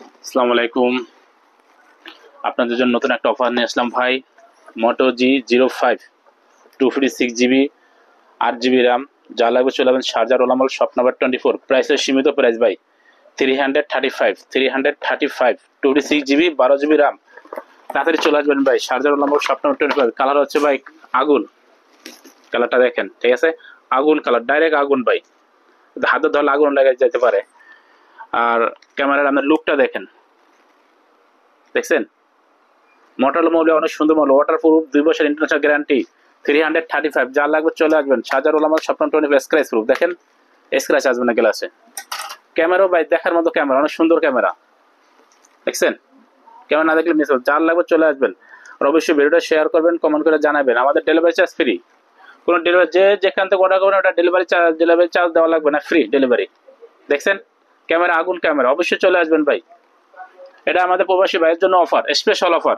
আসসালামু আলাইকুম। আপনাদের জন্য নতুন একটা অফার নিয়ে আসলাম ভাই। মোটো G05 256 GB 8 GB র্যাম, যা লাগবে চলে যাবেন শারজার ওলামাল শপ নাম্বার 24। প্রাইসের সীমিত প্রাইস ভাই, 335 26 GB 12 GB র্যাম। তাড়াতাড়ি চলে আসবেন ভাই শারজার ওলামাল শপ নাম্বার 25। কালার হচ্ছে ভাই আগুন, কালারটা দেখেন, ঠিক আছে? আগুন কালার, ডাইরেক্ট আগুন ভাই, হাতে ধরলে আগুন লেগে যেতে পারে। আর ক্যামেরার আপনার লুকটা দেখেন, দেখছেন? মোটরলা মৌলিয়া অনেক সুন্দর মডেল, ওয়াটারপ্রুফ, 2 বছর ইন্টারন্যাশনাল গ্যারান্টি। 335, যা লাগবে চলে আসবেন শাহজার ওলামাল স্বপ্ন 25। স্ক্র্যাচ প্রুফ দেখেন, স্ক্র্যাচ আসবে না গ্লাসে। ক্যামেরাও ভাই দেখার মতো ক্যামেরা, অনেক সুন্দর ক্যামেরা, দেখছেন? ক্যামেরা না দেখলে মিস হবে, যার লাগবে চলে আসবেন। আর অবশ্যই ভিডিওটা শেয়ার করবেন, কমেন্ট করে জানাবেন। আমাদের ডেলিভারি চার্জ ফ্রি, কোনো ডেলিভারি যেখান থেকে অর্ডার করবেন ওটা ডেলিভারি চার্জ দেওয়া লাগবে না, ফ্রি ডেলিভারি। দেখছেন ক্যামেরা, আগুন ক্যামেরা, অবশ্যই চলে আসবেন ভাই। এটা আমাদের প্রবাসী ভাইয়ের জন্য অফার, স্পেশাল অফার।